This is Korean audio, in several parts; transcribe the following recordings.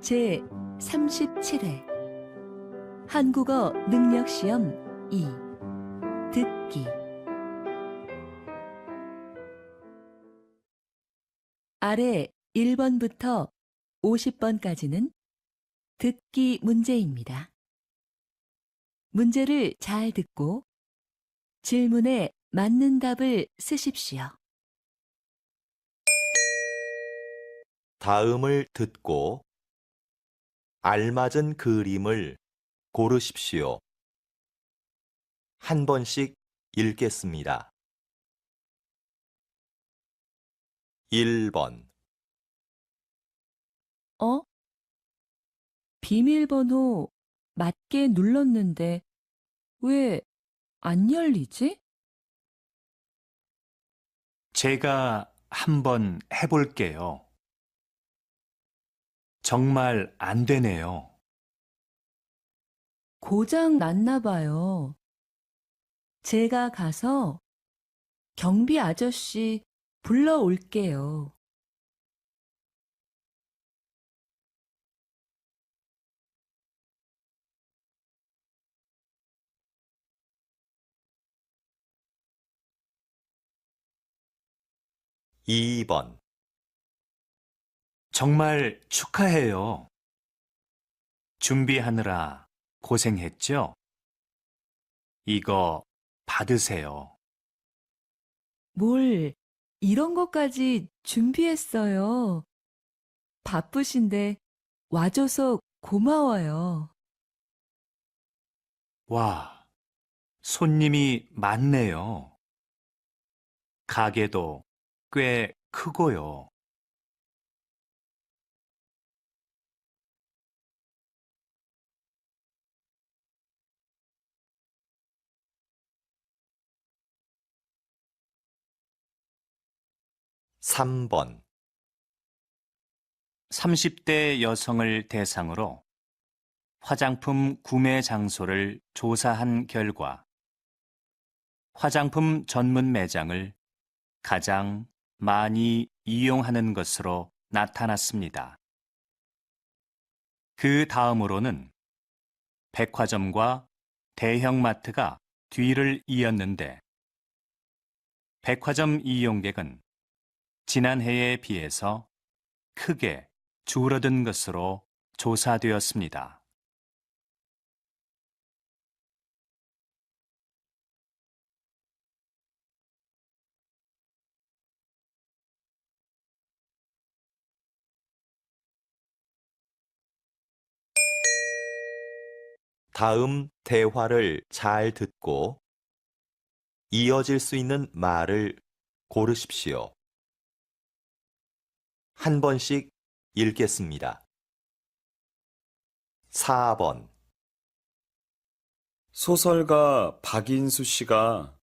제 37회 한국어 능력시험 2 듣기 아래 1번부터 50번까지는 듣기 문제입니다. 문제를 잘 듣고 질문에 맞는 답을 쓰십시오. 다음을 듣고 알맞은 그림을 고르십시오. 한 번씩 읽겠습니다. 1번, 어? 비밀번호 맞게 눌렀는데 왜 안 열리지? 제가 한번 해볼게요. 정말 안 되네요. 고장 났나 봐요. 제가 가서 경비 아저씨 불러올게요. 2번, 정말 축하해요. 준비하느라 고생했죠? 이거 받으세요. 뭘 이런 것까지 준비했어요. 바쁘신데 와줘서 고마워요. 와, 손님이 많네요. 가게도 꽤 크고요. 3번, 30대 여성을 대상으로 화장품 구매 장소를 조사한 결과 화장품 전문 매장을 가장 많이 이용하는 것으로 나타났습니다. 그 다음으로는 백화점과 대형마트가 뒤를 이었는데 백화점 이용객은 지난해에 비해서 크게 줄어든 것으로 조사되었습니다. 다음 대화를 잘 듣고 이어질 수 있는 말을 고르십시오. 한 번씩 읽겠습니다. 4번, 소설가 박인수 씨가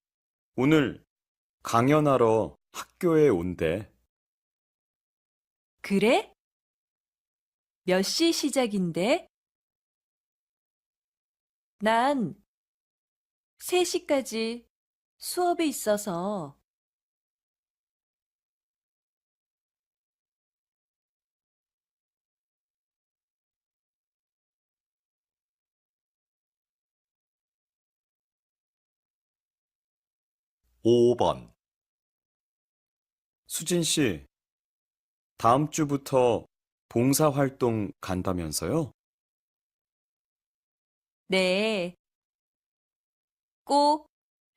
오늘 강연하러 학교에 온대. 그래? 몇 시 시작인데? 난 3시까지 수업이 있어서. 5번, 수진 씨, 다음 주부터 봉사활동 간다면서요? 네, 꼭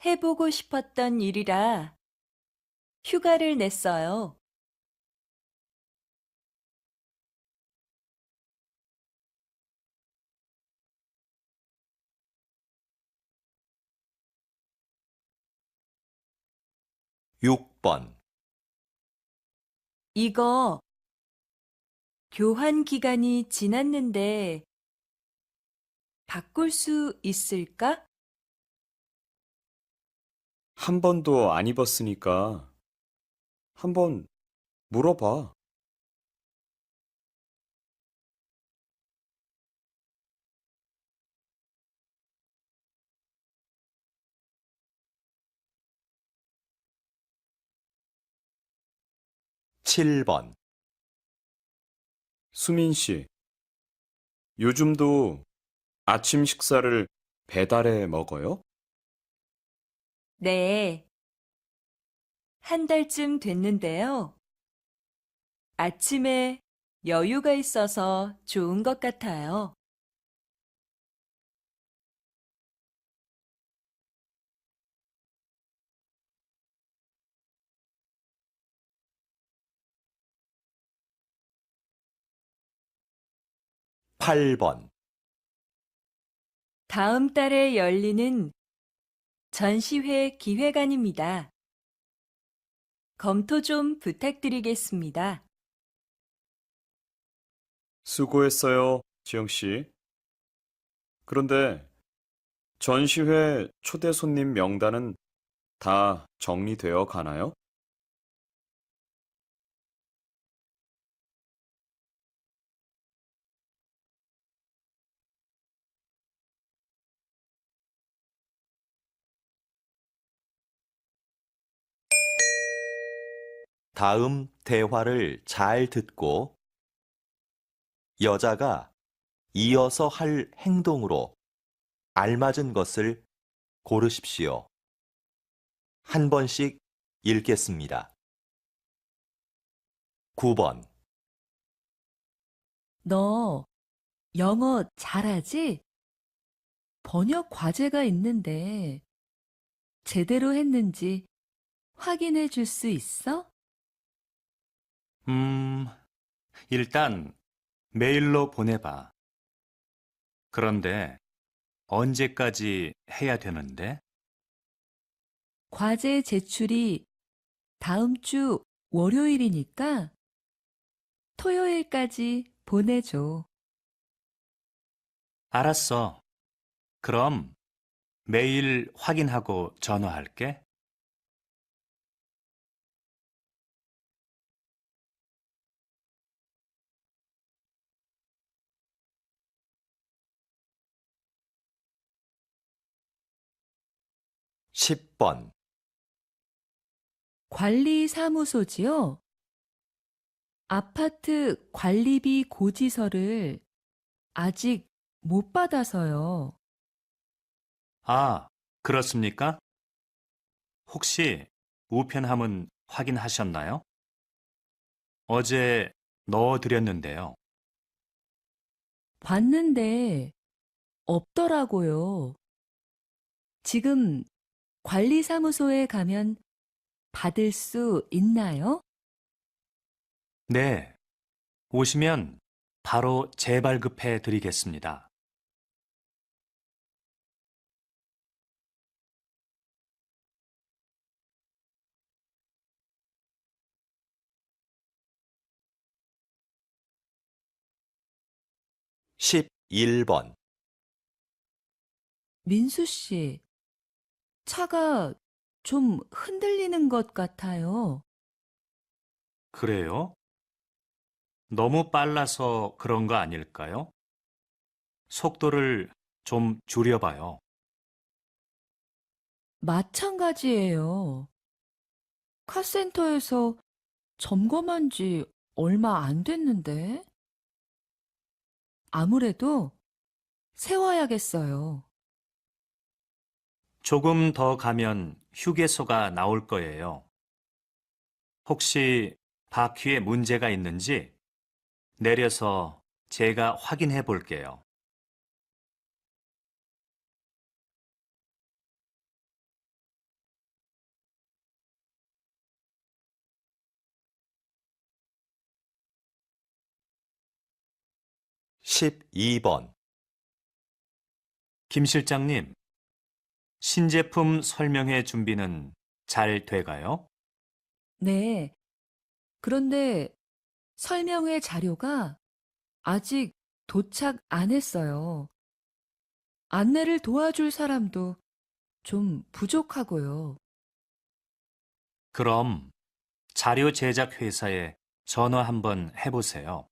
해보고 싶었던 일이라 휴가를 냈어요. 6번, 이거 교환 기간이 지났는데 바꿀 수 있을까? 한 번도 안 입었으니까 한번 물어봐. 7번, 수민 씨, 요즘도 아침 식사를 배달해 먹어요? 네, 한 달쯤 됐는데요. 아침에 여유가 있어서 좋은 것 같아요. 8번, 다음 달에 열리는 전시회 기획안입니다. 검토 좀 부탁드리겠습니다. 수고했어요, 지영 씨. 그런데 전시회 초대 손님 명단은 다 정리되어 가나요? 다음 대화를 잘 듣고 여자가 이어서 할 행동으로 알맞은 것을 고르십시오. 한 번씩 읽겠습니다. 9번, 너 영어 잘하지? 번역 과제가 있는데 제대로 했는지 확인해 줄 수 있어? 일단 메일로 보내봐. 그런데 언제까지 해야 되는데? 과제 제출이 다음 주 월요일이니까 토요일까지 보내줘. 알았어. 그럼 메일 확인하고 전화할게. 10번, 관리사무소지요? 아파트 관리비 고지서를 아직 못 받아서요. 아, 그렇습니까? 혹시 우편함은 확인하셨나요? 어제 넣어드렸는데요. 봤는데 없더라고요. 지금 관리사무소에 가면 받을 수 있나요? 네, 오시면 바로 재발급해 드리겠습니다. 11번, 민수 씨, 차가 좀 흔들리는 것 같아요. 그래요? 너무 빨라서 그런 거 아닐까요? 속도를 좀 줄여봐요. 마찬가지예요. 카센터에서 점검한 지 얼마 안 됐는데. 아무래도 세워야겠어요. 조금 더 가면 휴게소가 나올 거예요. 혹시 바퀴에 문제가 있는지 내려서 제가 확인해 볼게요. 12번, 김 실장님, 신제품 설명회 준비는 잘 돼가요? 네. 그런데 설명회 자료가 아직 도착 안 했어요. 안내를 도와줄 사람도 좀 부족하고요. 그럼 자료 제작 회사에 전화 한번 해보세요.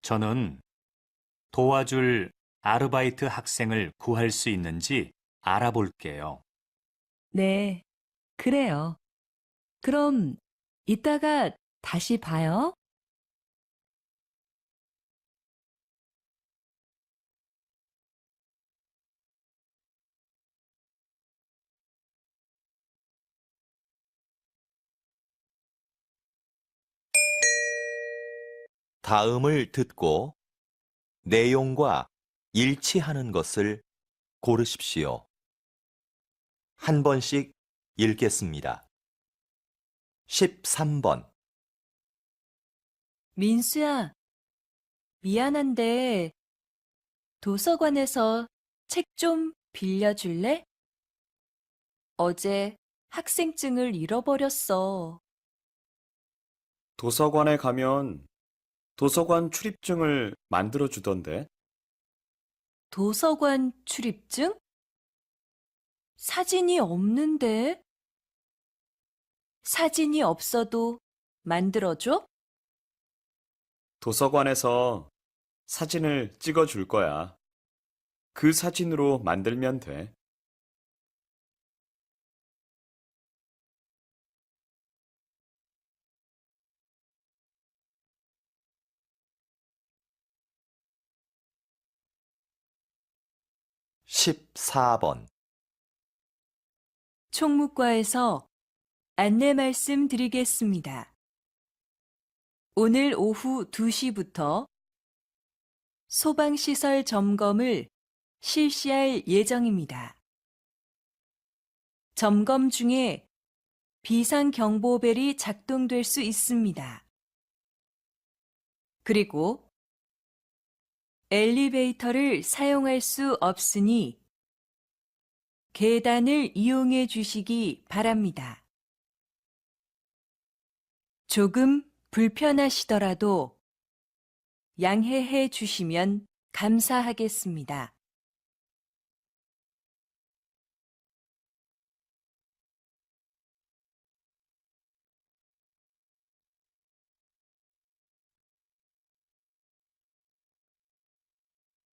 저는 도와줄 아르바이트 학생을 구할 수 있는지 알아볼게요. 네, 그래요. 그럼 이따가 다시 봐요. 다음을 듣고 내용과 일치하는 것을 고르십시오. 한 번씩 읽겠습니다. 13번. 민수야, 미안한데 도서관에서 책 좀 빌려줄래? 어제 학생증을 잃어버렸어. 도서관에 가면 도서관 출입증을 만들어 주던데. 도서관 출입증? 사진이 없는데? 사진이 없어도 만들어줘? 도서관에서 사진을 찍어 줄 거야. 그 사진으로 만들면 돼. (14번) 총무과에서 안내 말씀 드리겠습니다. 오늘 오후 2시부터 소방시설 점검을 실시할 예정입니다. 점검 중에 비상경보벨이 작동될 수 있습니다. 그리고 엘리베이터를 사용할 수 없으니 계단을 이용해 주시기 바랍니다. 조금 불편하시더라도 양해해 주시면 감사하겠습니다.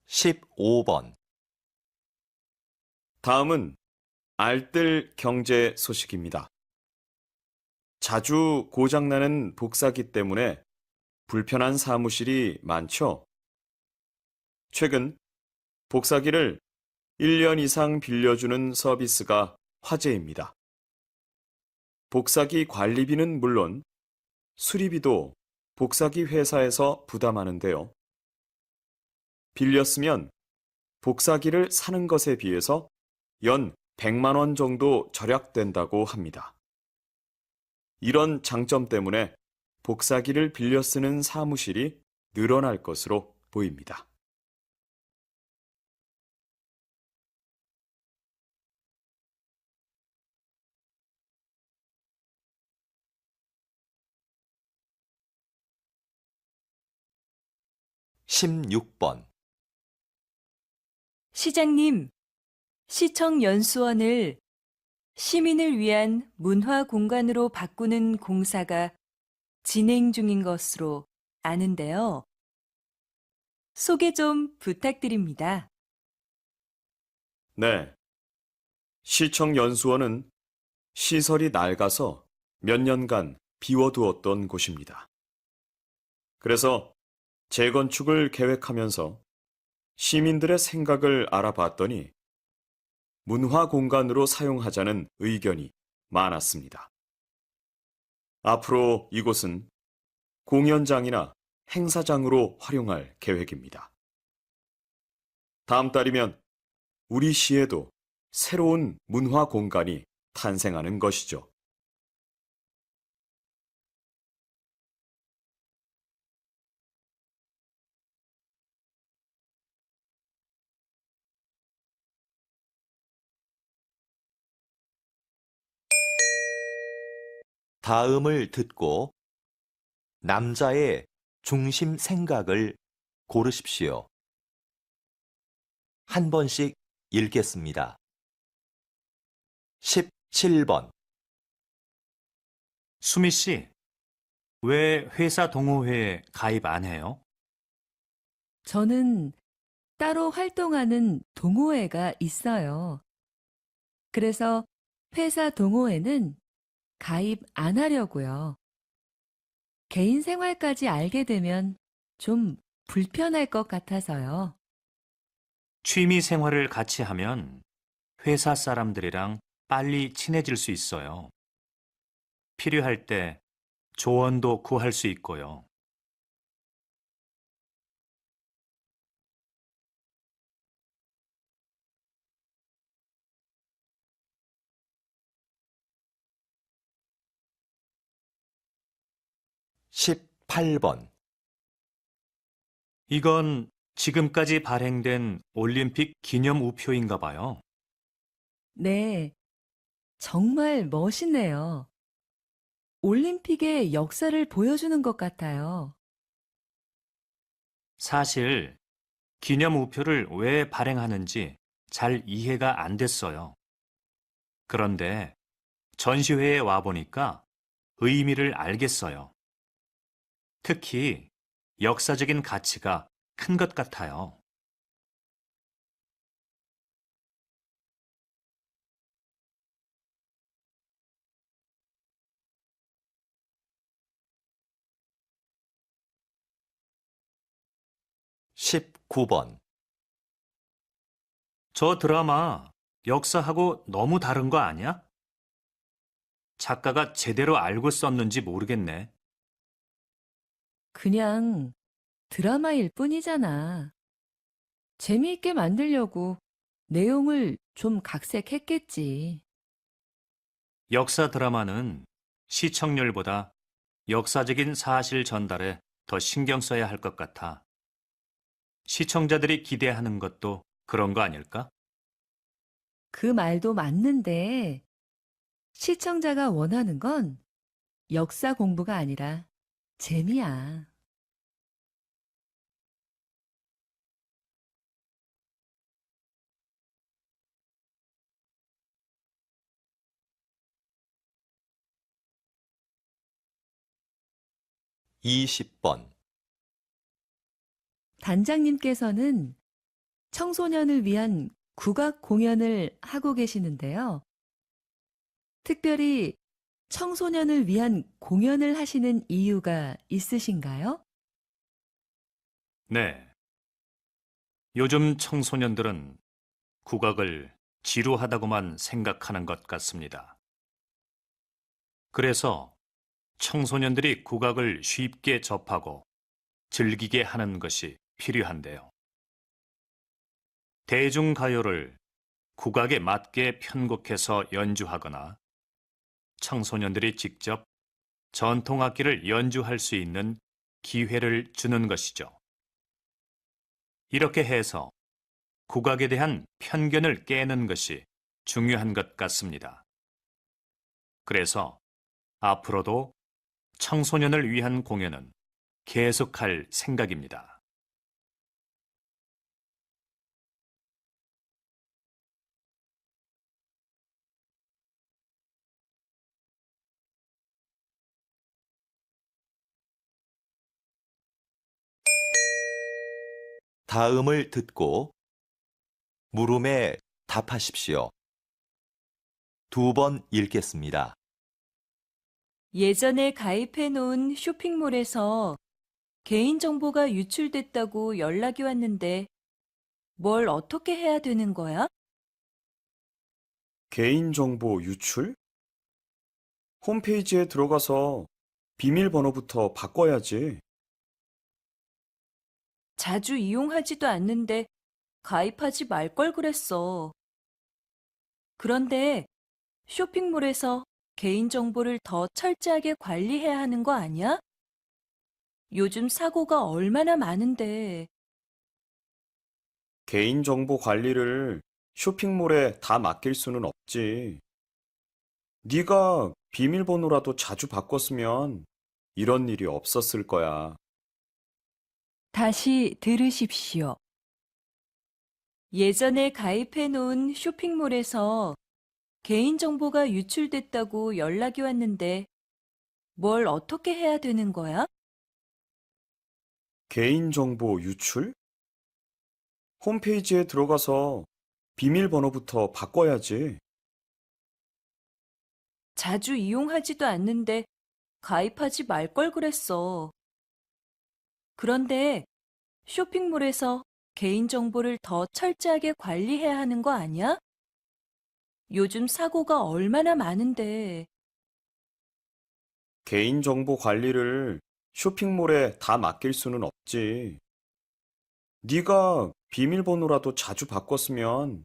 (15번) 다음은 알뜰 경제 소식입니다. 자주 고장나는 복사기 때문에 불편한 사무실이 많죠? 최근 복사기를 1년 이상 빌려주는 서비스가 화제입니다. 복사기 관리비는 물론 수리비도 복사기 회사에서 부담하는데요. 빌렸으면 복사기를 사는 것에 비해서 연 100만 원 정도 절약된다고 합니다. 이런 장점 때문에 복사기를 빌려 쓰는 사무실이 늘어날 것으로 보입니다. (16번) 시장님, 시청 연수원을 시민을 위한 문화 공간으로 바꾸는 공사가 진행 중인 것으로 아는데요. 소개 좀 부탁드립니다. 네. 시청 연수원은 시설이 낡아서 몇 년간 비워두었던 곳입니다. 그래서 재건축을 계획하면서 시민들의 생각을 알아봤더니 문화 공간으로 사용하자는 의견이 많았습니다. 앞으로 이곳은 공연장이나 행사장으로 활용할 계획입니다. 다음 달이면 우리 시에도 새로운 문화 공간이 탄생하는 것이죠. 다음을 듣고 남자의 중심 생각을 고르십시오. 한 번씩 읽겠습니다. 17번. 수미 씨, 왜 회사 동호회에 가입 안 해요? 저는 따로 활동하는 동호회가 있어요. 그래서 회사 동호회는 가입 안 하려고요. 개인 생활까지 알게 되면 좀 불편할 것 같아서요. 취미 생활을 같이 하면 회사 사람들이랑 빨리 친해질 수 있어요. 필요할 때 조언도 구할 수 있고요. 18번. 이건 지금까지 발행된 올림픽 기념 우표인가 봐요. 네, 정말 멋있네요. 올림픽의 역사를 보여주는 것 같아요. 사실 기념 우표를 왜 발행하는지 잘 이해가 안 됐어요. 그런데 전시회에 와보니까 의미를 알겠어요. 특히 역사적인 가치가 큰 것 같아요. 십구 번 저 드라마 역사하고 너무 다른 거 아니야? 작가가 제대로 알고 썼는지 모르겠네. 그냥 드라마일 뿐이잖아. 재미있게 만들려고 내용을 좀 각색했겠지. 역사 드라마는 시청률보다 역사적인 사실 전달에 더 신경 써야 할 것 같아. 시청자들이 기대하는 것도 그런 거 아닐까? 그 말도 맞는데 시청자가 원하는 건 역사 공부가 아니라 재미야. 20번. 단장님께서는 청소년을 위한 국악 공연을 하고 계시는데요. 특별히 청소년을 위한 공연을 하시는 이유가 있으신가요? 네. 요즘 청소년들은 국악을 지루하다고만 생각하는 것 같습니다. 그래서 청소년들이 국악을 쉽게 접하고 즐기게 하는 것이 필요한데요. 대중가요를 국악에 맞게 편곡해서 연주하거나 청소년들이 직접 전통악기를 연주할 수 있는 기회를 주는 것이죠. 이렇게 해서 국악에 대한 편견을 깨는 것이 중요한 것 같습니다. 그래서 앞으로도 청소년을 위한 공연은 계속할 생각입니다. 다음을 듣고 물음에 답하십시오. 2번 읽겠습니다. 예전에 가입해 놓은 쇼핑몰에서 개인정보가 유출됐다고 연락이 왔는데 뭘 어떻게 해야 되는 거야? 개인정보 유출? 홈페이지에 들어가서 비밀번호부터 바꿔야지. 자주 이용하지도 않는데 가입하지 말 걸 그랬어. 그런데 쇼핑몰에서 개인정보를 더 철저하게 관리해야 하는 거 아니야? 요즘 사고가 얼마나 많은데. 개인정보 관리를 쇼핑몰에 다 맡길 수는 없지. 네가 비밀번호라도 자주 바꿨으면 이런 일이 없었을 거야. 다시 들으십시오. 예전에 가입해 놓은 쇼핑몰에서 개인정보가 유출됐다고 연락이 왔는데 뭘 어떻게 해야 되는 거야? 개인정보 유출? 홈페이지에 들어가서 비밀번호부터 바꿔야지. 자주 이용하지도 않는데 가입하지 말 걸 그랬어. 그런데 쇼핑몰에서 개인정보를 더 철저하게 관리해야 하는 거 아니야? 요즘 사고가 얼마나 많은데. 개인정보 관리를 쇼핑몰에 다 맡길 수는 없지. 네가 비밀번호라도 자주 바꿨으면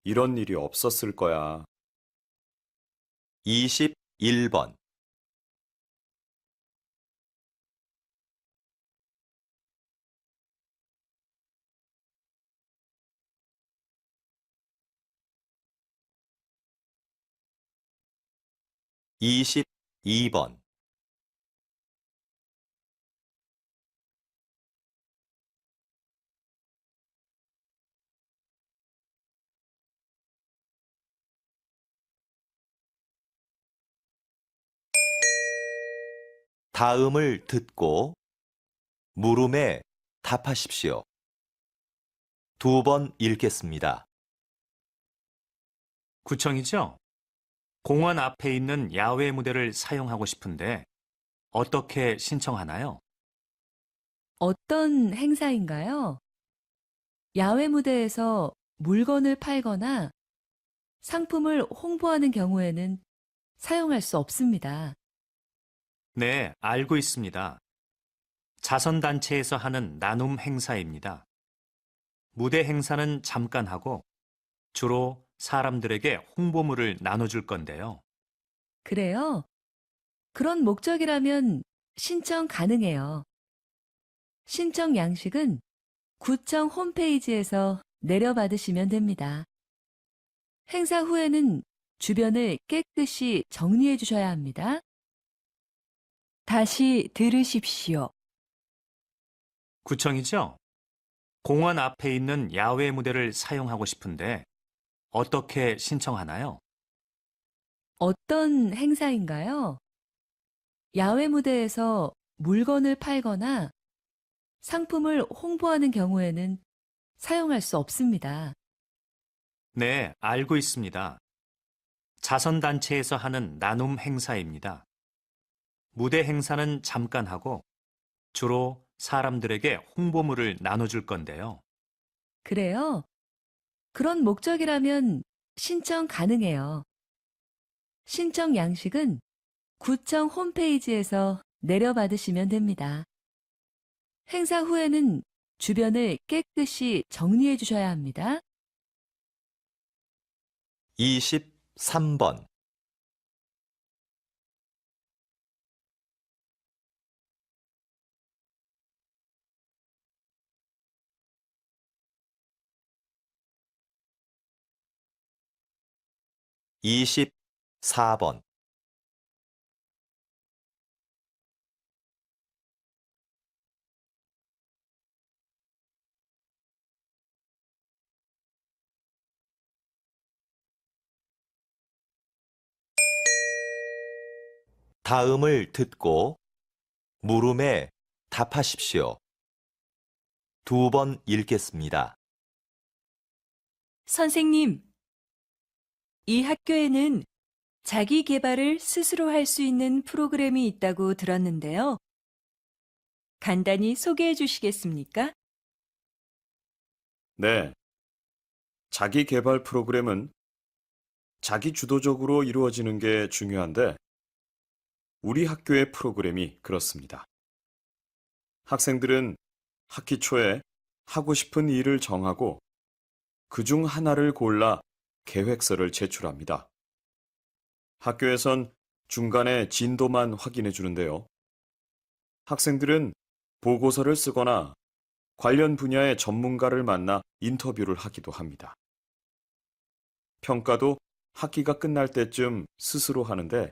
이런 일이 없었을 거야. 21번. 22번, 다음을 듣고 물음에 답하십시오. 두 번 읽겠습니다. 구청이죠? 공원 앞에 있는 야외 무대를 사용하고 싶은데 어떻게 신청하나요? 어떤 행사인가요? 야외 무대에서 물건을 팔거나 상품을 홍보하는 경우에는 사용할 수 없습니다. 네, 알고 있습니다. 자선단체에서 하는 나눔 행사입니다. 무대 행사는 잠깐 하고 주로 사람들에게 홍보물을 나눠줄 건데요. 그래요? 그런 목적이라면 신청 가능해요. 신청 양식은 구청 홈페이지에서 내려받으시면 됩니다. 행사 후에는 주변을 깨끗이 정리해 주셔야 합니다. 다시 들으십시오. 구청이죠? 공원 앞에 있는 야외 무대를 사용하고 싶은데 어떻게 신청하나요? 어떤 행사인가요? 야외 무대에서 물건을 팔거나 상품을 홍보하는 경우에는 사용할 수 없습니다. 네, 알고 있습니다. 자선단체에서 하는 나눔 행사입니다. 무대 행사는 잠깐 하고 주로 사람들에게 홍보물을 나눠줄 건데요. 그래요? 그런 목적이라면 신청 가능해요. 신청 양식은 구청 홈페이지에서 내려받으시면 됩니다. 행사 후에는 주변을 깨끗이 정리해 주셔야 합니다. 23번, 이십사 번 다음을 듣고 물음에 답하십시오. 두 번 읽겠습니다. 선생님, 이 학교에는 자기 개발을 스스로 할 수 있는 프로그램이 있다고 들었는데요. 간단히 소개해 주시겠습니까? 네. 자기 개발 프로그램은 자기 주도적으로 이루어지는 게 중요한데 우리 학교의 프로그램이 그렇습니다. 학생들은 학기 초에 하고 싶은 일을 정하고 그중 하나를 골라 계획서를 제출합니다. 학교에선 중간에 진도만 확인해 주는데요. 학생들은 보고서를 쓰거나 관련 분야의 전문가를 만나 인터뷰를 하기도 합니다. 평가도 학기가 끝날 때쯤 스스로 하는데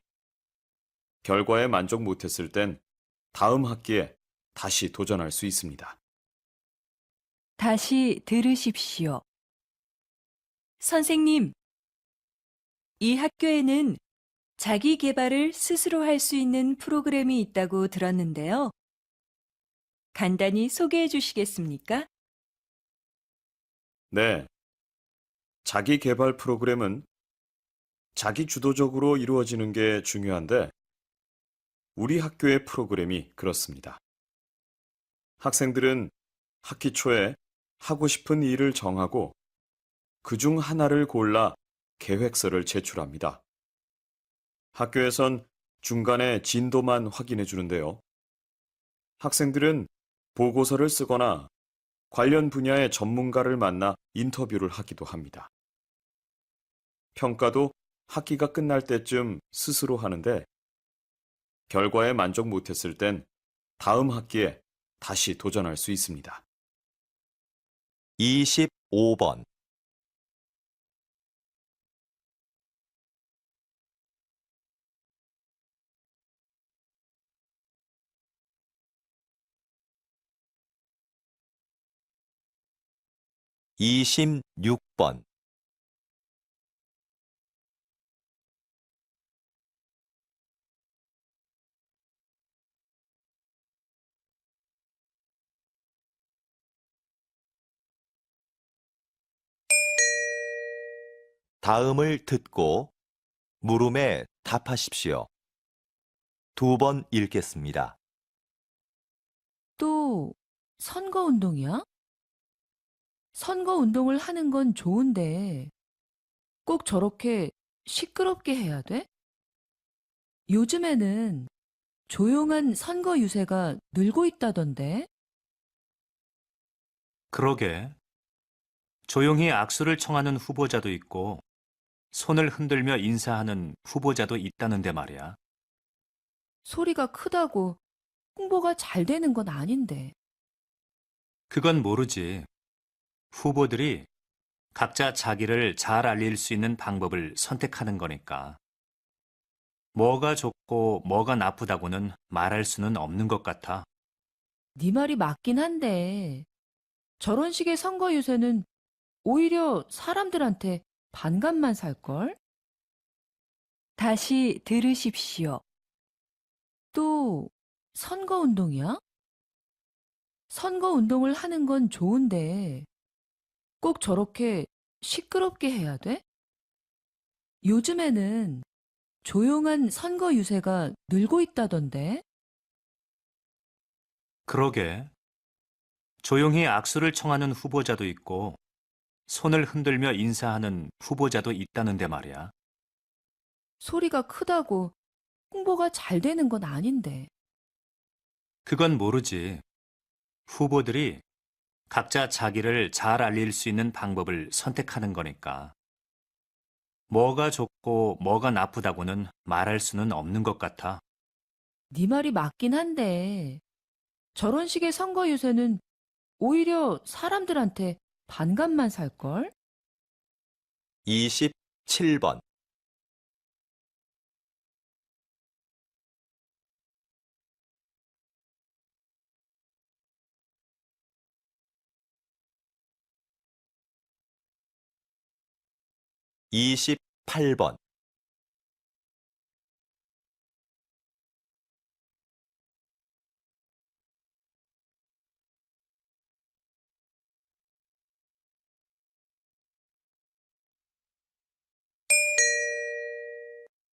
결과에 만족 못했을 땐 다음 학기에 다시 도전할 수 있습니다. 다시 들으십시오. 선생님, 이 학교에는 자기 개발을 스스로 할 수 있는 프로그램이 있다고 들었는데요. 간단히 소개해 주시겠습니까? 네. 자기 개발 프로그램은 자기 주도적으로 이루어지는 게 중요한데 우리 학교의 프로그램이 그렇습니다. 학생들은 학기 초에 하고 싶은 일을 정하고 그중 하나를 골라 계획서를 제출합니다. 학교에선 중간에 진도만 확인해 주는데요. 학생들은 보고서를 쓰거나 관련 분야의 전문가를 만나 인터뷰를 하기도 합니다. 평가도 학기가 끝날 때쯤 스스로 하는데 결과에 만족 못했을 땐 다음 학기에 다시 도전할 수 있습니다. 25번, 26번. 다음을 듣고 물음에 답하십시오. 2번 읽겠습니다. 또 선거운동이야? 선거운동을 하는 건 좋은데 꼭 저렇게 시끄럽게 해야 돼? 요즘에는 조용한 선거 유세가 늘고 있다던데. 그러게. 조용히 악수를 청하는 후보자도 있고 손을 흔들며 인사하는 후보자도 있다는데 말이야. 소리가 크다고 홍보가 잘 되는 건 아닌데. 그건 모르지. 후보들이 각자 자기를 잘 알릴 수 있는 방법을 선택하는 거니까. 뭐가 좋고 뭐가 나쁘다고는 말할 수는 없는 것 같아. 네 말이 맞긴 한데 저런 식의 선거 유세는 오히려 사람들한테 반감만 살걸? 다시 들으십시오. 또 선거운동이야? 선거운동을 하는 건 좋은데 꼭 저렇게 시끄럽게 해야 돼? 요즘에는 조용한 선거 유세가 늘고 있다던데. 그러게. 조용히 악수를 청하는 후보자도 있고 손을 흔들며 인사하는 후보자도 있다는데 말이야. 소리가 크다고 홍보가 잘 되는 건 아닌데. 그건 모르지. 후보들이 각자 자기를 잘 알릴 수 있는 방법을 선택하는 거니까. 뭐가 좋고 뭐가 나쁘다고는 말할 수는 없는 것 같아. 네 말이 맞긴 한데 저런 식의 선거 유세는 오히려 사람들한테 반감만 살걸? 27번. (28번)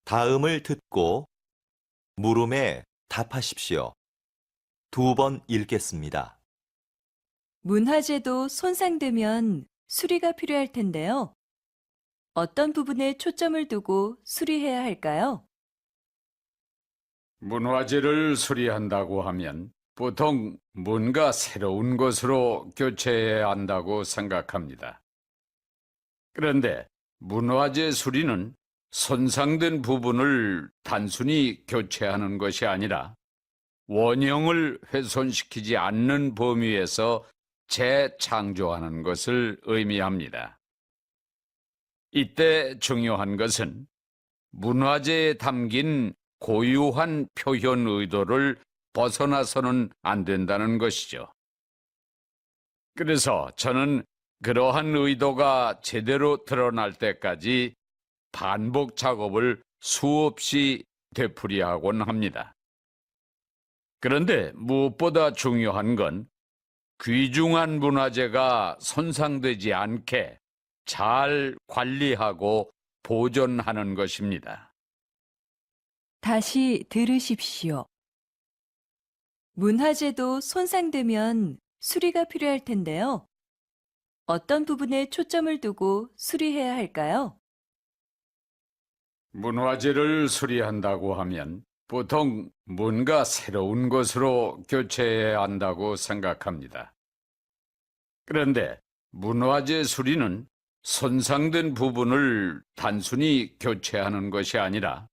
다음을 듣고 물음에 답하십시오. 2번 읽겠습니다. 문화재도 손상되면 수리가 필요할 텐데요. 어떤 부분에 초점을 두고 수리해야 할까요? 문화재를 수리한다고 하면 보통 뭔가 새로운 것으로 교체해야 한다고 생각합니다. 그런데 문화재 수리는 손상된 부분을 단순히 교체하는 것이 아니라 원형을 훼손시키지 않는 범위에서 재창조하는 것을 의미합니다. 이때 중요한 것은 문화재에 담긴 고유한 표현 의도를 벗어나서는 안 된다는 것이죠. 그래서 저는 그러한 의도가 제대로 드러날 때까지 반복 작업을 수없이 되풀이하곤 합니다. 그런데 무엇보다 중요한 건 귀중한 문화재가 손상되지 않게 잘 관리하고 보존하는 것입니다. 다시 들으십시오. 문화재도 손상되면 수리가 필요할 텐데요. 어떤 부분에 초점을 두고 수리해야 할까요? 문화재를 수리한다고 하면 보통 뭔가 새로운 것으로 교체해야 한다고 생각합니다. 그런데 문화재 수리는 손상된 부분을 단순히 교체하는 것이 아니라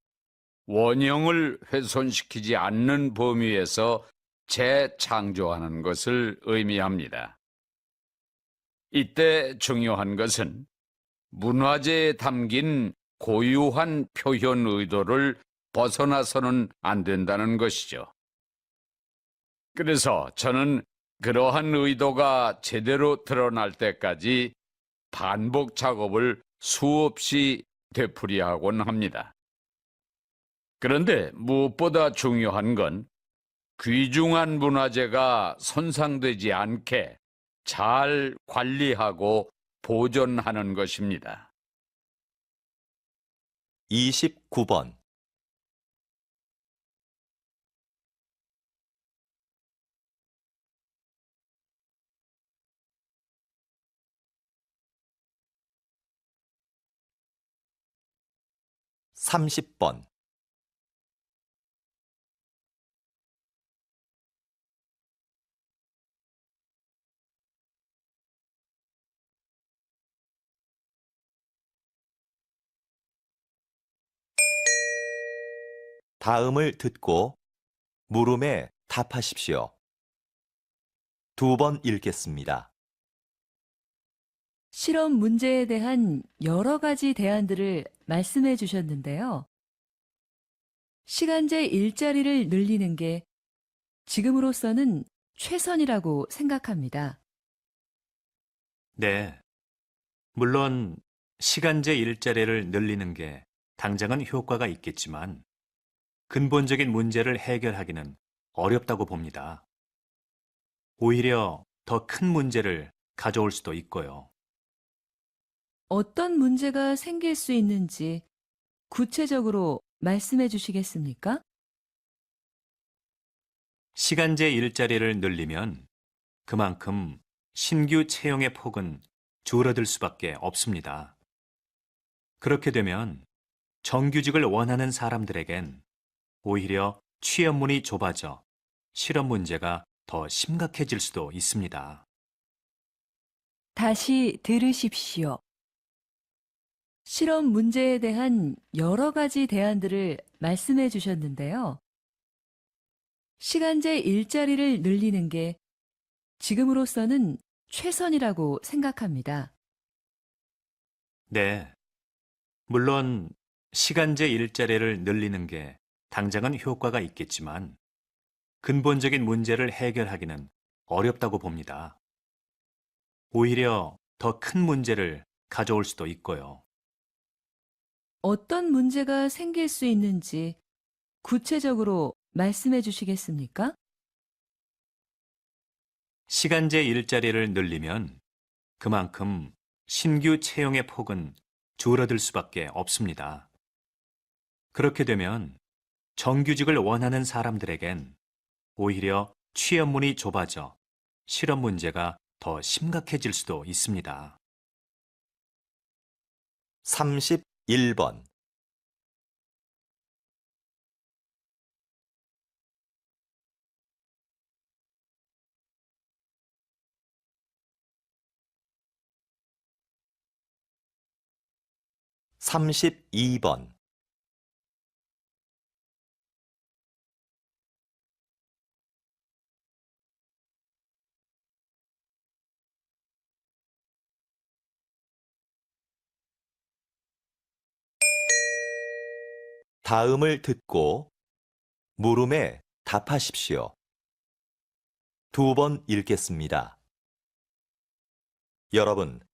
원형을 훼손시키지 않는 범위에서 재창조하는 것을 의미합니다. 이때 중요한 것은 문화재에 담긴 고유한 표현 의도를 벗어나서는 안 된다는 것이죠. 그래서 저는 그러한 의도가 제대로 드러날 때까지 반복 작업을 수없이 되풀이하곤 합니다. 그런데 무엇보다 중요한 건 귀중한 문화재가 손상되지 않게 잘 관리하고 보존하는 것입니다. 29번. 삼십 번. 다음을 듣고 물음에 답하십시오. 2번 읽겠습니다. 실험 문제에 대한 여러 가지 대안들을 말씀해 주셨는데요. 시간제 일자리를 늘리는 게 지금으로서는 최선이라고 생각합니다. 네. 물론 시간제 일자리를 늘리는 게 당장은 효과가 있겠지만 근본적인 문제를 해결하기는 어렵다고 봅니다. 오히려 더 큰 문제를 가져올 수도 있고요. 어떤 문제가 생길 수 있는지 구체적으로 말씀해 주시겠습니까? 시간제 일자리를 늘리면 그만큼 신규 채용의 폭은 줄어들 수밖에 없습니다. 그렇게 되면 정규직을 원하는 사람들에겐 오히려 취업문이 좁아져 실업 문제가 더 심각해질 수도 있습니다. 다시 들으십시오. 실험 문제에 대한 여러 가지 대안들을 말씀해 주셨는데요. 시간제 일자리를 늘리는 게 지금으로서는 최선이라고 생각합니다. 네. 물론 시간제 일자리를 늘리는 게 당장은 효과가 있겠지만 근본적인 문제를 해결하기는 어렵다고 봅니다. 오히려 더 큰 문제를 가져올 수도 있고요. 어떤 문제가 생길 수 있는지 구체적으로 말씀해 주시겠습니까? 시간제 일자리를 늘리면 그만큼 신규 채용의 폭은 줄어들 수밖에 없습니다. 그렇게 되면 정규직을 원하는 사람들에겐 오히려 취업문이 좁아져 실업 문제가 더 심각해질 수도 있습니다. 31번. 삼십이 번. 다음을 듣고 물음에 답하십시오. 2번 읽겠습니다. 여러분,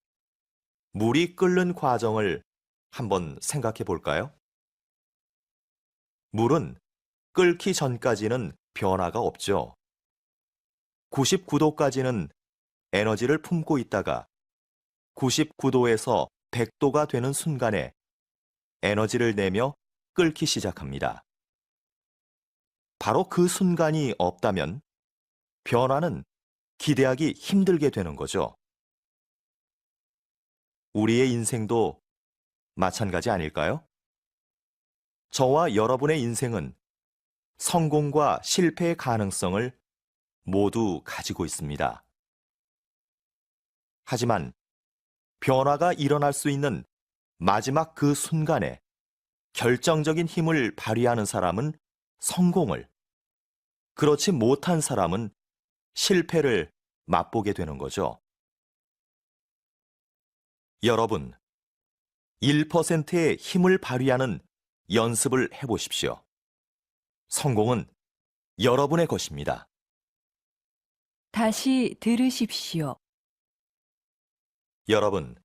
물이 끓는 과정을 한번 생각해 볼까요? 물은 끓기 전까지는 변화가 없죠. 99도까지는 에너지를 품고 있다가 99도에서 100도가 되는 순간에 에너지를 내며 끓기 시작합니다. 바로 그 순간이 없다면 변화는 기대하기 힘들게 되는 거죠. 우리의 인생도 마찬가지 아닐까요? 저와 여러분의 인생은 성공과 실패의 가능성을 모두 가지고 있습니다. 하지만 변화가 일어날 수 있는 마지막 그 순간에 결정적인 힘을 발휘하는 사람은 성공을, 그렇지 못한 사람은 실패를 맛보게 되는 거죠. 여러분, 1%의 힘을 발휘하는 연습을 해보십시오. 성공은 여러분의 것입니다. 다시 들으십시오. 여러분,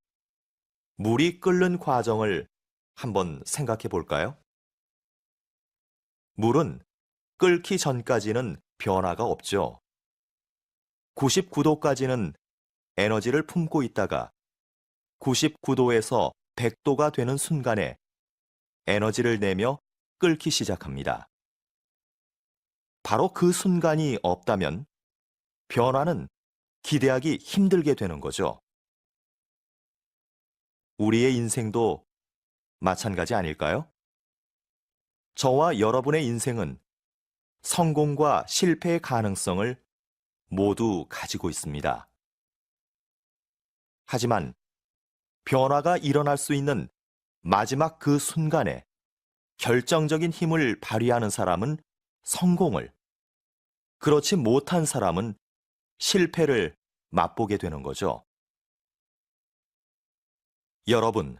물이 끓는 과정을 한번 생각해 볼까요? 물은 끓기 전까지는 변화가 없죠. 99도까지는 에너지를 품고 있다가 99도에서 100도가 되는 순간에 에너지를 내며 끓기 시작합니다. 바로 그 순간이 없다면 변화는 기대하기 힘들게 되는 거죠. 우리의 인생도 마찬가지 아닐까요? 저와 여러분의 인생은 성공과 실패의 가능성을 모두 가지고 있습니다. 하지만 변화가 일어날 수 있는 마지막 그 순간에 결정적인 힘을 발휘하는 사람은 성공을, 그렇지 못한 사람은 실패를 맛보게 되는 거죠. 여러분,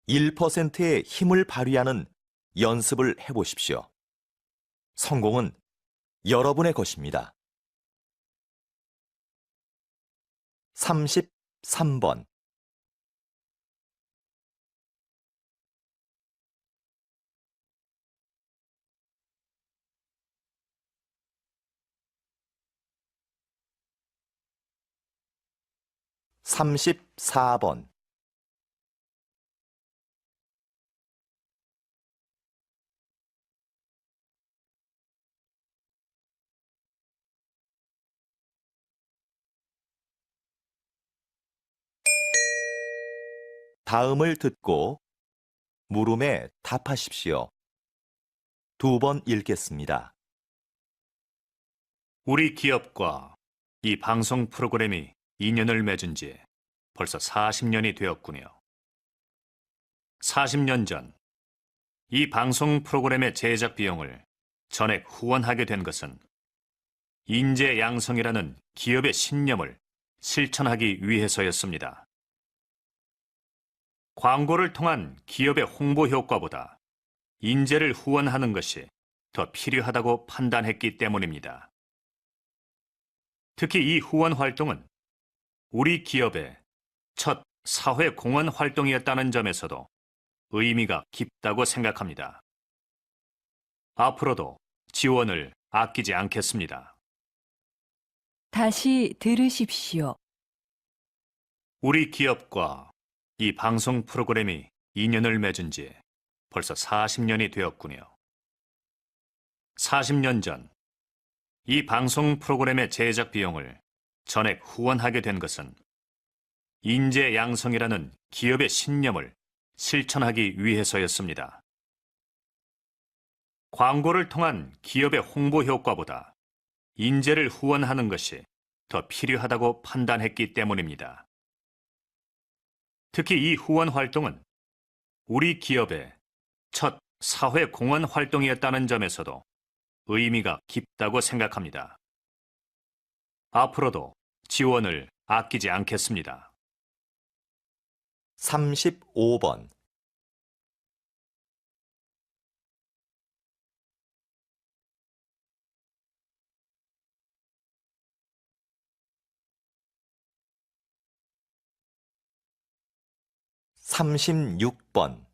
1%의 힘을 발휘하는 연습을 해보십시오. 성공은 여러분의 것입니다. 33번. (34번) 다음을 듣고 물음에 답하십시오. 2번 읽겠습니다. 우리 기업과 이 방송 프로그램이 인연을 맺은 지 벌써 40년이 되었군요. 40년 전, 이 방송 프로그램의 제작 비용을 전액 후원하게 된 것은 인재 양성이라는 기업의 신념을 실천하기 위해서였습니다. 광고를 통한 기업의 홍보 효과보다 인재를 후원하는 것이 더 필요하다고 판단했기 때문입니다. 특히 이 후원 활동은 우리 기업의 첫 사회 공헌 활동이었다는 점에서도 의미가 깊다고 생각합니다. 앞으로도 지원을 아끼지 않겠습니다. 다시 들으십시오. 우리 기업과 이 방송 프로그램이 인연을 맺은 지 벌써 40년이 되었군요. 40년 전, 이 방송 프로그램의 제작 비용을 전액 후원하게 된 것은 인재 양성이라는 기업의 신념을 실천하기 위해서였습니다. 광고를 통한 기업의 홍보 효과보다 인재를 후원하는 것이 더 필요하다고 판단했기 때문입니다. 특히 이 후원 활동은 우리 기업의 첫 사회 공헌 활동이었다는 점에서도 의미가 깊다고 생각합니다. 앞으로도 지원을 아끼지 않겠습니다. 35번. (36번)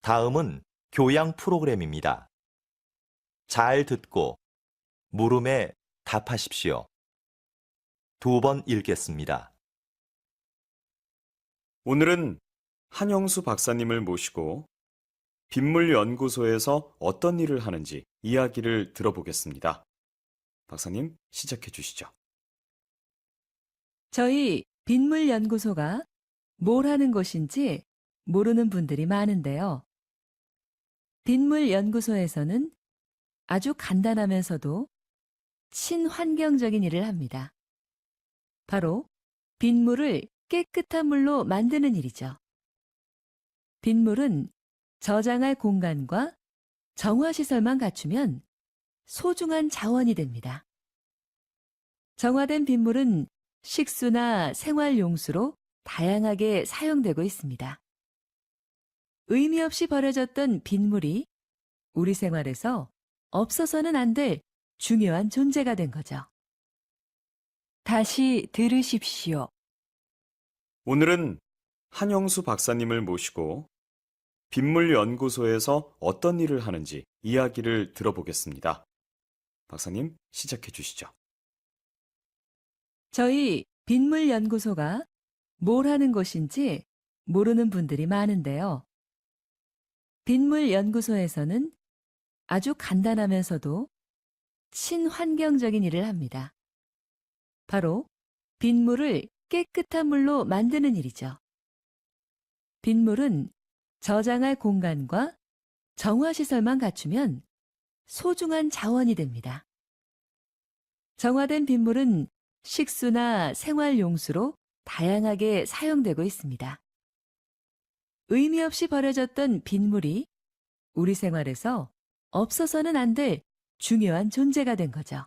다음은 교양 프로그램입니다. 잘 듣고 물음에 답하십시오. 2번 읽겠습니다. 오늘은 한영수 박사님을 모시고 빗물연구소에서 어떤 일을 하는지 이야기를 들어보겠습니다. 박사님, 시작해 주시죠. 저희 빗물연구소가 뭘 하는 곳인지 모르는 분들이 많은데요. 빗물연구소에서는 아주 간단하면서도 친환경적인 일을 합니다. 바로 빗물을 깨끗한 물로 만드는 일이죠. 빗물은 저장할 공간과 정화시설만 갖추면 소중한 자원이 됩니다. 정화된 빗물은 식수나 생활용수로 다양하게 사용되고 있습니다. 의미 없이 버려졌던 빗물이 우리 생활에서 없어서는 안 될 중요한 존재가 된 거죠. 다시 들으십시오. 오늘은 한영수 박사님을 모시고 빗물연구소에서 어떤 일을 하는지 이야기를 들어보겠습니다. 박사님, 시작해 주시죠. 저희 빗물연구소가 뭘 하는 곳인지 모르는 분들이 많은데요. 빗물연구소에서는 아주 간단하면서도 친환경적인 일을 합니다. 바로 빗물을 깨끗한 물로 만드는 일이죠. 빗물은 저장할 공간과 정화시설만 갖추면 소중한 자원이 됩니다. 정화된 빗물은 식수나 생활용수로 다양하게 사용되고 있습니다. 의미 없이 버려졌던 빗물이 우리 생활에서 없어서는 안 될 중요한 존재가 된 거죠.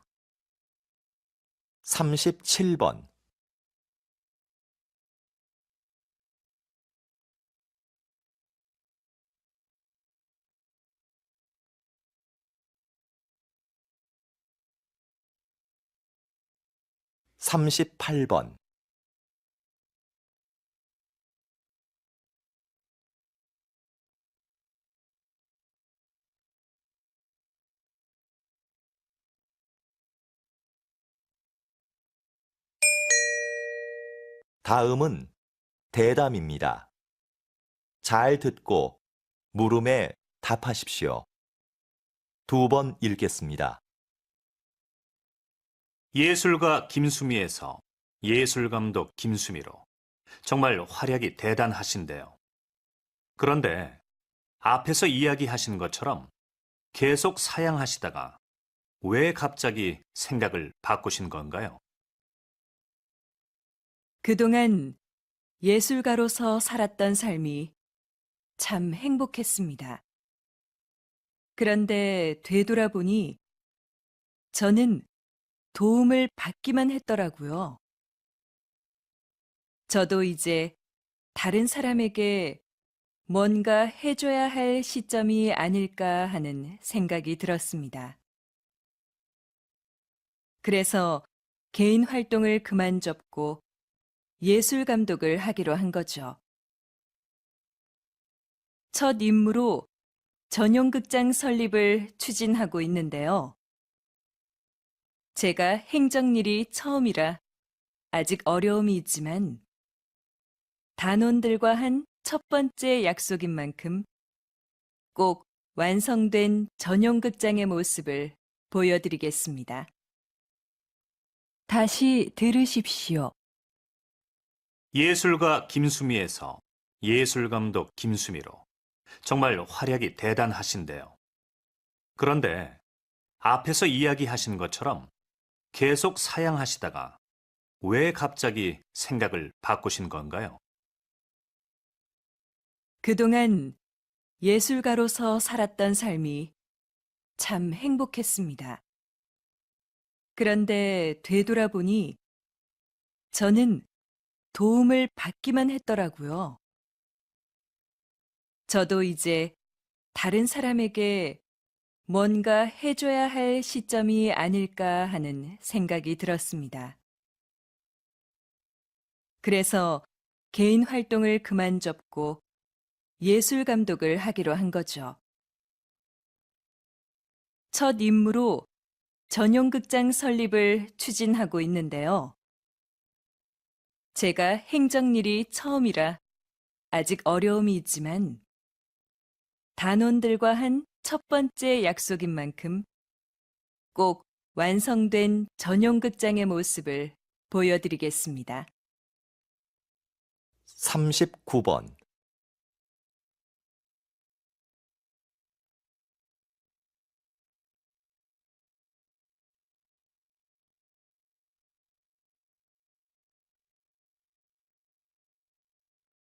37번.38번. 다음은 대담입니다. 잘 듣고 물음에 답하십시오. 2번 읽겠습니다. 예술가 김수미에서 예술감독 김수미로 정말 활약이 대단하신데요. 그런데 앞에서 이야기하신 것처럼 계속 사양하시다가 왜 갑자기 생각을 바꾸신 건가요? 그동안 예술가로서 살았던 삶이 참 행복했습니다. 그런데 되돌아보니 저는 도움을 받기만 했더라고요. 저도 이제 다른 사람에게 뭔가 해줘야 할 시점이 아닐까 하는 생각이 들었습니다. 그래서 개인 활동을 그만 접고 예술 감독을 하기로 한 거죠. 첫 임무로 전용극장 설립을 추진하고 있는데요. 제가 행정일이 처음이라 아직 어려움이 있지만 단원들과 한 첫 번째 약속인 만큼 꼭 완성된 전용극장의 모습을 보여드리겠습니다. 다시 들으십시오. 예술가 김수미에서 예술감독 김수미로 정말 활약이 대단하신데요. 그런데 앞에서 이야기하신 것처럼 계속 사양하시다가 왜 갑자기 생각을 바꾸신 건가요? 그동안 예술가로서 살았던 삶이 참 행복했습니다. 그런데 되돌아보니 저는 도움을 받기만 했더라고요. 저도 이제 다른 사람에게 뭔가 해줘야 할 시점이 아닐까 하는 생각이 들었습니다. 그래서 개인 활동을 그만 접고 예술 감독을 하기로 한 거죠. 첫 임무로 전용극장 설립을 추진하고 있는데요. 제가 행정일이 처음이라 아직 어려움이 있지만 단원들과 한 첫 번째 약속인 만큼 꼭 완성된 전용극장의 모습을 보여드리겠습니다. 39번.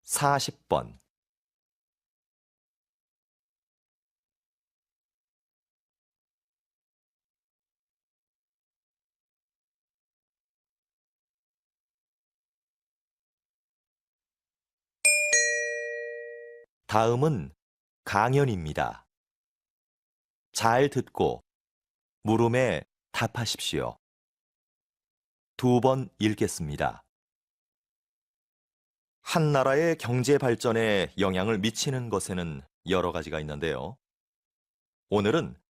사십 번. 다음은 강연입니다. 잘 듣고 물음에 답하십시오. 2번 읽겠습니다. 한 나라의 경제 발전에 영향을 미치는 것에는 여러 가지가 있는데요. 오늘은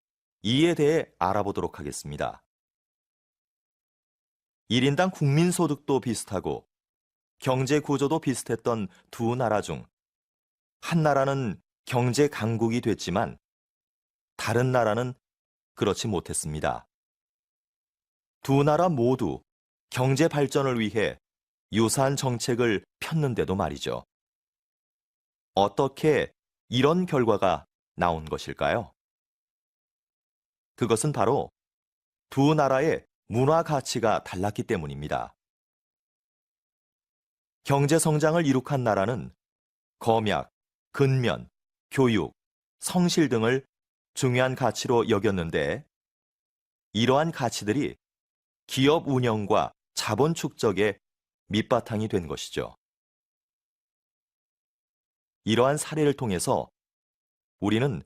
이에 대해 알아보도록 하겠습니다. 1인당 국민소득도 비슷하고 경제 구조도 비슷했던 두 나라 중 한 나라는 경제 강국이 됐지만 다른 나라는 그렇지 못했습니다. 두 나라 모두 경제 발전을 위해 유사한 정책을 폈는데도 말이죠. 어떻게 이런 결과가 나온 것일까요? 그것은 바로 두 나라의 문화 가치가 달랐기 때문입니다. 경제 성장을 이룩한 나라는 검약, 근면, 교육, 성실 등을 중요한 가치로 여겼는데 이러한 가치들이 기업 운영과 자본 축적의 밑바탕이 된 것이죠. 이러한 사례를 통해서 우리는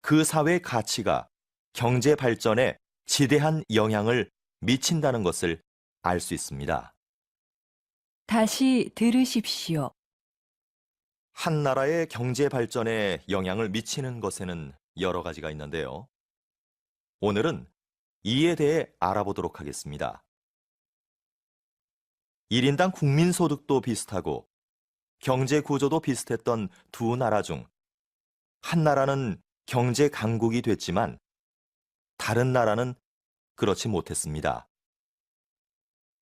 그 사회의 가치가 경제 발전에 지대한 영향을 미친다는 것을 알 수 있습니다. 다시 들으십시오. 한 나라의 경제 발전에 영향을 미치는 것에는 여러 가지가 있는데요. 오늘은 이에 대해 알아보도록 하겠습니다. 1인당 국민소득도 비슷하고 경제 구조도 비슷했던 두 나라 중 한 나라는 경제 강국이 됐지만 다른 나라는 그렇지 못했습니다.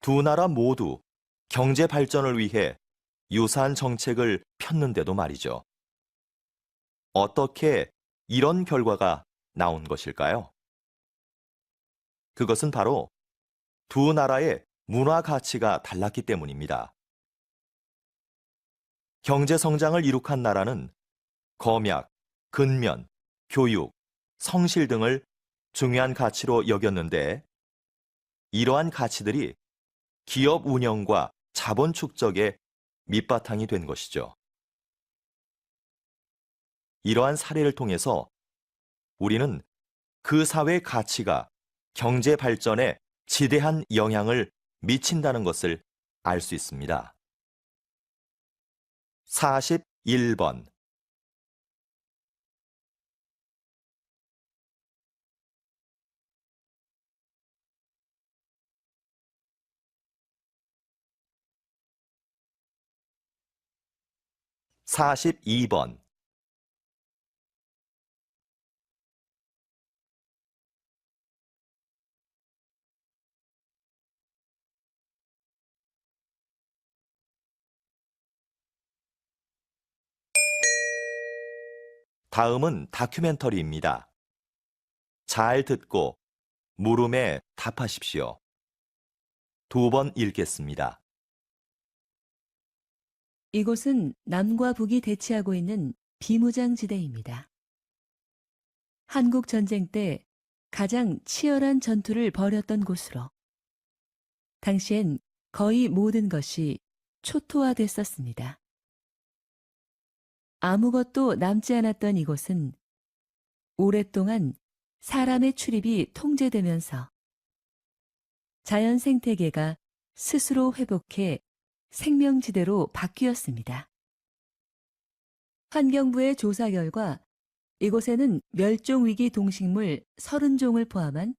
두 나라 모두 경제 발전을 위해 유사한 정책을 폈는데도 말이죠. 어떻게 이런 결과가 나온 것일까요? 그것은 바로 두 나라의 문화 가치가 달랐기 때문입니다. 경제 성장을 이룩한 나라는 검약, 근면, 교육, 성실 등을 중요한 가치로 여겼는데 이러한 가치들이 기업 운영과 자본 축적의 밑바탕이 된 것이죠. 이러한 사례를 통해서 우리는 그 사회의 가치가 경제 발전에 지대한 영향을 미친다는 것을 알 수 있습니다. 41번 (42번) 다음은 다큐멘터리입니다. 잘 듣고 물음에 답하십시오. 2번 읽겠습니다. 이곳은 남과 북이 대치하고 있는 비무장지대입니다. 한국 전쟁 때 가장 치열한 전투를 벌였던 곳으로 당시엔 거의 모든 것이 초토화됐었습니다. 아무것도 남지 않았던 이곳은 오랫동안 사람의 출입이 통제되면서 자연 생태계가 스스로 회복해 생명지대로 바뀌었습니다. 환경부의 조사 결과 이곳에는 멸종위기 동식물 30종을 포함한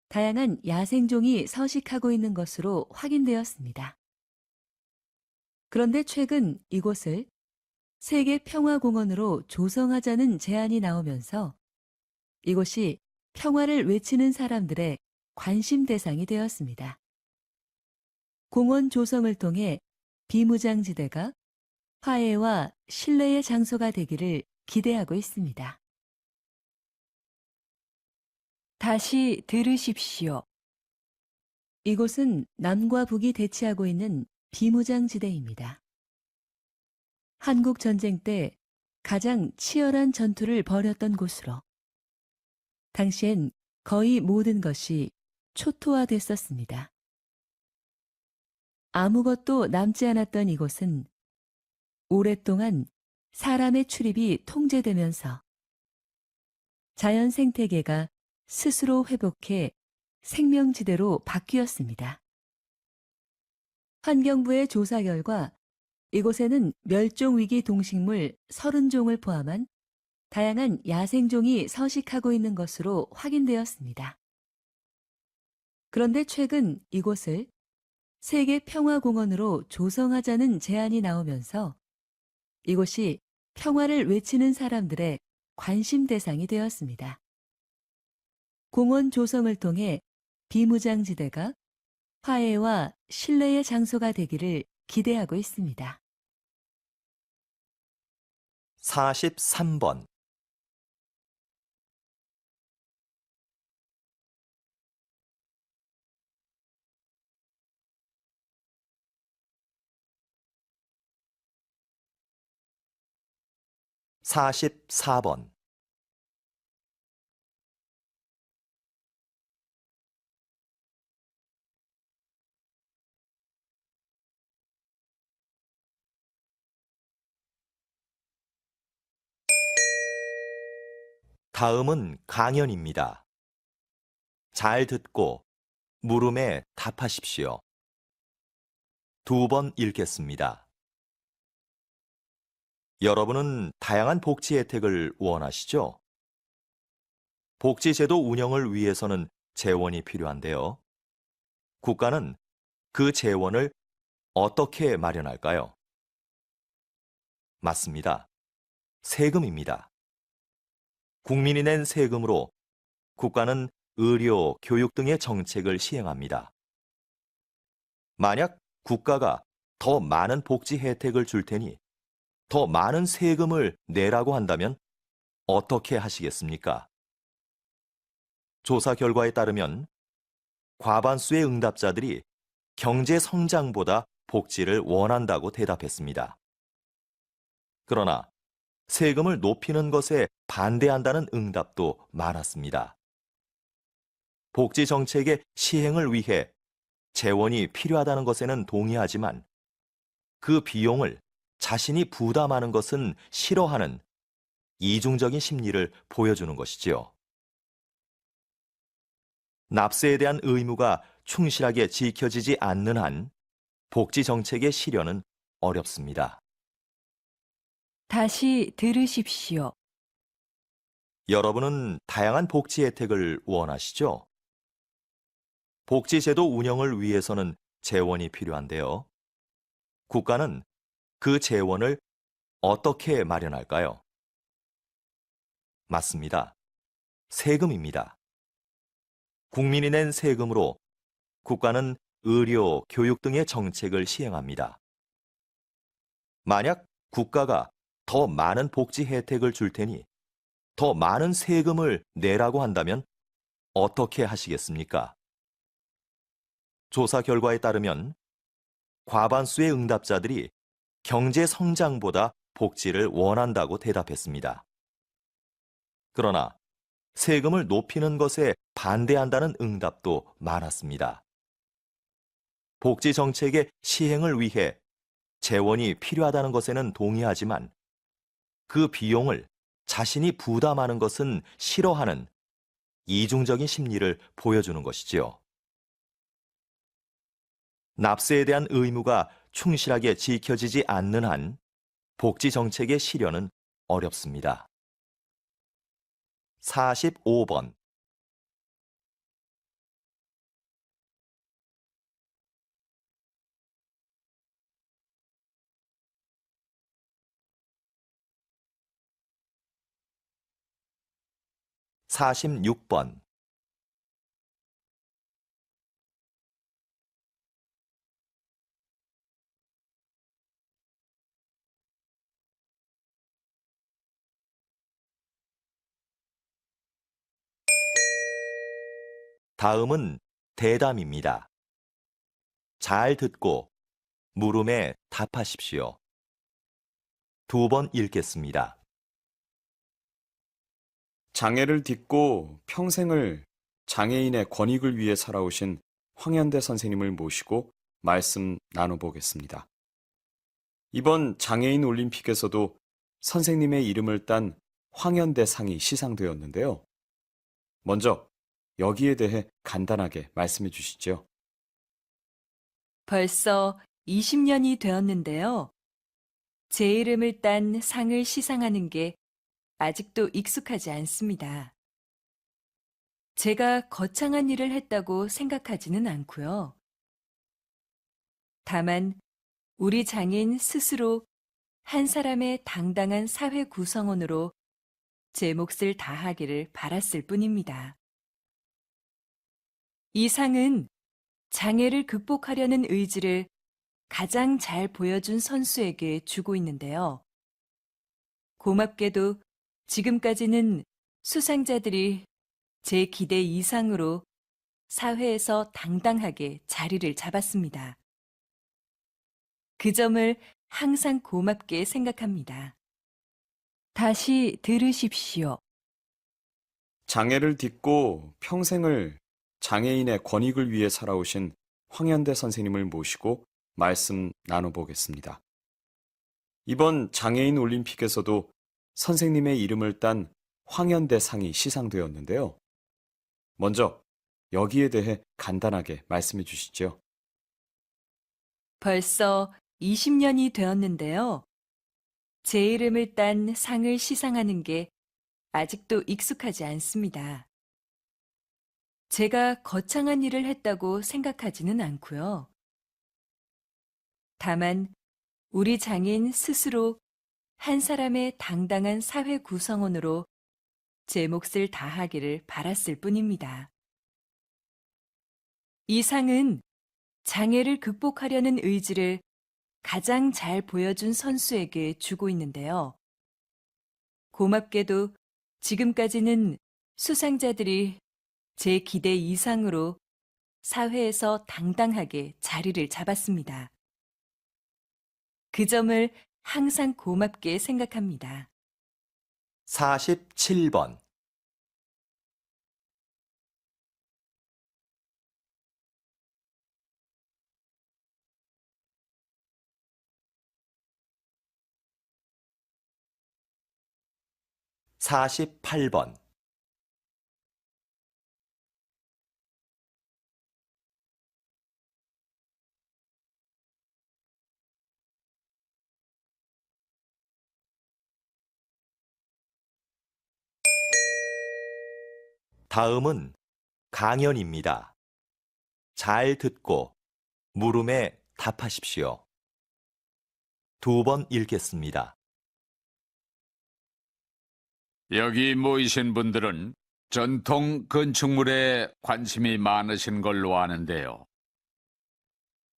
다양한 야생종이 서식하고 있는 것으로 확인되었습니다. 그런데 최근 이곳을 세계평화공원으로 조성하자는 제안이 나오면서 이곳이 평화를 외치는 사람들의 관심 대상이 되었습니다. 공원 조성을 통해 비무장지대가 화해와 신뢰의 장소가 되기를 기대하고 있습니다. 다시 들으십시오. 이곳은 남과 북이 대치하고 있는 비무장지대입니다. 한국 전쟁 때 가장 치열한 전투를 벌였던 곳으로 당시엔 거의 모든 것이 초토화됐었습니다. 아무것도 남지 않았던 이곳은 오랫동안 사람의 출입이 통제되면서 자연 생태계가 스스로 회복해 생명지대로 바뀌었습니다. 환경부의 조사 결과 이곳에는 멸종위기 동식물 30종을 포함한 다양한 야생종이 서식하고 있는 것으로 확인되었습니다. 그런데 최근 이곳을 세계 평화공원으로 조성하자는 제안이 나오면서 이곳이 평화를 외치는 사람들의 관심 대상이 되었습니다. 공원 조성을 통해 비무장지대가 화해와 신뢰의 장소가 되기를 기대하고 있습니다. 43번. (44번) 다음은 강연입니다. 잘 듣고 물음에 답하십시오. 2번 읽겠습니다. 여러분은 다양한 복지 혜택을 원하시죠? 복지제도 운영을 위해서는 재원이 필요한데요. 국가는 그 재원을 어떻게 마련할까요? 맞습니다. 세금입니다. 국민이 낸 세금으로 국가는 의료, 교육 등의 정책을 시행합니다. 만약 국가가 더 많은 복지 혜택을 줄 테니 더 많은 세금을 내라고 한다면 어떻게 하시겠습니까? 조사 결과에 따르면 과반수의 응답자들이 경제 성장보다 복지를 원한다고 대답했습니다. 그러나 세금을 높이는 것에 반대한다는 응답도 많았습니다. 복지 정책의 시행을 위해 재원이 필요하다는 것에는 동의하지만 그 비용을 자신이 부담하는 것은 싫어하는 이중적인 심리를 보여주는 것이지요. 납세에 대한 의무가 충실하게 지켜지지 않는 한 복지 정책의 실현은 어렵습니다. 다시 들으십시오. 여러분은 다양한 복지 혜택을 원하시죠? 복지제도 운영을 위해서는 재원이 필요한데요. 국가는 그 재원을 어떻게 마련할까요? 맞습니다. 세금입니다. 국민이 낸 세금으로 국가는 의료, 교육 등의 정책을 시행합니다. 만약 국가가 더 많은 복지 혜택을 줄 테니 더 많은 세금을 내라고 한다면 어떻게 하시겠습니까? 조사 결과에 따르면 과반수의 응답자들이 경제 성장보다 복지를 원한다고 대답했습니다. 그러나 세금을 높이는 것에 반대한다는 응답도 많았습니다. 복지 정책의 시행을 위해 재원이 필요하다는 것에는 동의하지만 그 비용을 자신이 부담하는 것은 싫어하는 이중적인 심리를 보여주는 것이지요. 납세에 대한 의무가 충실하게 지켜지지 않는 한 복지 정책의 실현은 어렵습니다. 45번. (46번) 다음은 대담입니다. 잘 듣고 물음에 답하십시오. 2번 읽겠습니다. 장애를 딛고 평생을 장애인의 권익을 위해 살아오신 황현대 선생님을 모시고 말씀 나눠보겠습니다. 이번 장애인 올림픽에서도 선생님의 이름을 딴 황현대상이 시상되었는데요. 먼저 여기에 대해 간단하게 말씀해 주시죠. 벌써 20년이 되었는데요. 제 이름을 딴 상을 시상하는 게 아직도 익숙하지 않습니다. 제가 거창한 일을 했다고 생각하지는 않고요. 다만 우리 장인 스스로 한 사람의 당당한 사회 구성원으로 제 몫을 다하기를 바랐을 뿐입니다. 이 상은 장애를 극복하려는 의지를 가장 잘 보여준 선수에게 주고 있는데요. 고맙게도 지금까지는 수상자들이 제 기대 이상으로 사회에서 당당하게 자리를 잡았습니다. 그 점을 항상 고맙게 생각합니다. 다시 들으십시오. 장애를 딛고 평생을 장애인의 권익을 위해 살아오신 황현대 선생님을 모시고 말씀 나눠보겠습니다. 이번 장애인 올림픽에서도 선생님의 이름을 딴 황현대 상이 시상되었는데요. 먼저 여기에 대해 간단하게 말씀해 주시죠. 벌써 20년이 되었는데요. 제 이름을 딴 상을 시상하는 게 아직도 익숙하지 않습니다. 제가 거창한 일을 했다고 생각하지는 않고요. 다만 우리 장인 스스로 한 사람의 당당한 사회 구성원으로 제 몫을 다하기를 바랐을 뿐입니다. 이 상은 장애를 극복하려는 의지를 가장 잘 보여준 선수에게 주고 있는데요. 고맙게도 지금까지는 수상자들이 제 기대 이상으로 사회에서 당당하게 자리를 잡았습니다. 그 점을 항상 고맙게 생각합니다. 47번. (48번) 다음은 강연입니다. 잘 듣고 물음에 답하십시오. 2번 읽겠습니다. 여기 모이신 분들은 전통 건축물에 관심이 많으신 걸로 아는데요.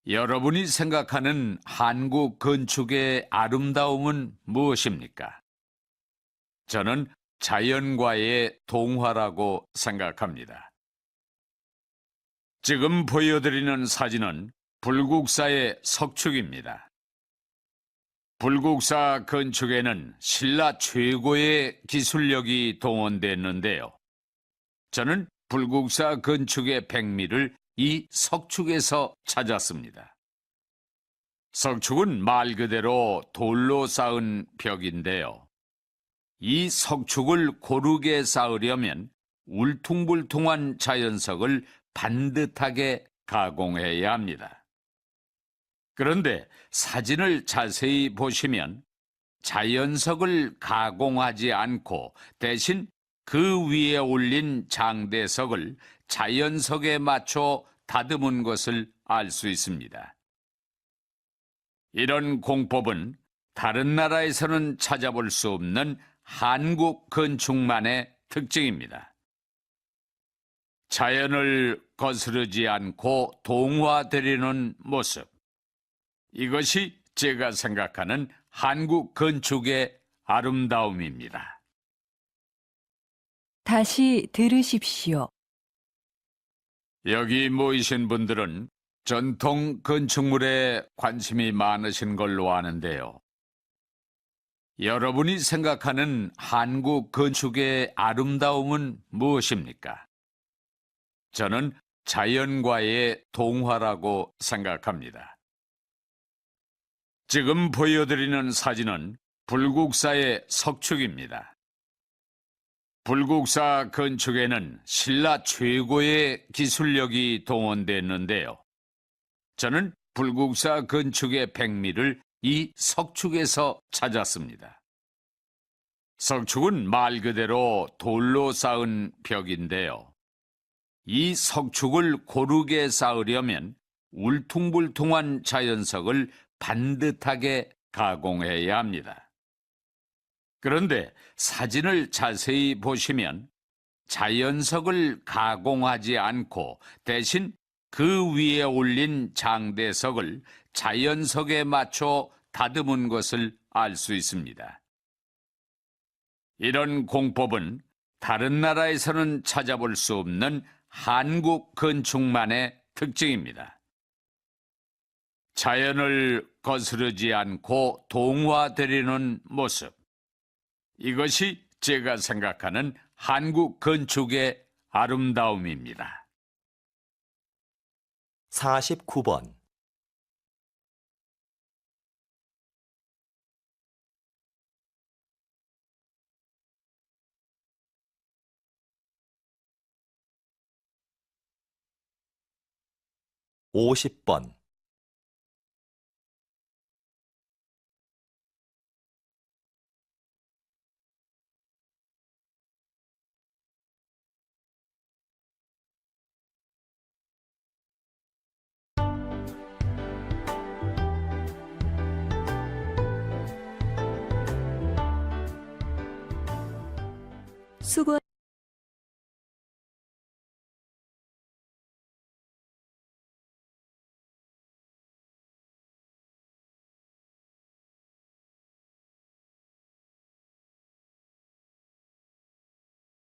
여러분이 생각하는 한국 건축의 아름다움은 무엇입니까? 저는 자연과의 동화라고 생각합니다. 지금 보여드리는 사진은 불국사의 석축입니다. 불국사 건축에는 신라 최고의 기술력이 동원됐는데요. 저는 불국사 건축의 백미를 이 석축에서 찾았습니다. 석축은 말 그대로 돌로 쌓은 벽인데요. 이 석축을 고르게 쌓으려면 울퉁불퉁한 자연석을 반듯하게 가공해야 합니다. 그런데 사진을 자세히 보시면 자연석을 가공하지 않고 대신 그 위에 올린 장대석을 자연석에 맞춰 다듬은 것을 알 수 있습니다. 이런 공법은 다른 나라에서는 찾아볼 수 없는 한국 건축만의 특징입니다. 자연을 거스르지 않고 동화되려는 모습. 이것이 제가 생각하는 한국 건축의 아름다움입니다. 다시 들으십시오. 여기 모이신 분들은 전통 건축물에 관심이 많으신 걸로 아는데요. 여러분이 생각하는 한국 건축의 아름다움은 무엇입니까? 저는 자연과의 동화라고 생각합니다. 지금 보여드리는 사진은 불국사의 석축입니다. 불국사 건축에는 신라 최고의 기술력이 동원됐는데요. 저는 불국사 건축의 백미를 이 석축에서 찾았습니다. 석축은 말 그대로 돌로 쌓은 벽인데요. 이 석축을 고르게 쌓으려면 울퉁불퉁한 자연석을 반듯하게 가공해야 합니다. 그런데 사진을 자세히 보시면 자연석을 가공하지 않고 대신 그 위에 올린 장대석을 자연석에 맞춰 다듬은 것을 알 수 있습니다. 이런 공법은 다른 나라에서는 찾아볼 수 없는 한국 건축만의 특징입니다. 자연을 거스르지 않고 동화되려는 모습. 이것이 제가 생각하는 한국 건축의 아름다움입니다. 49번. (50번)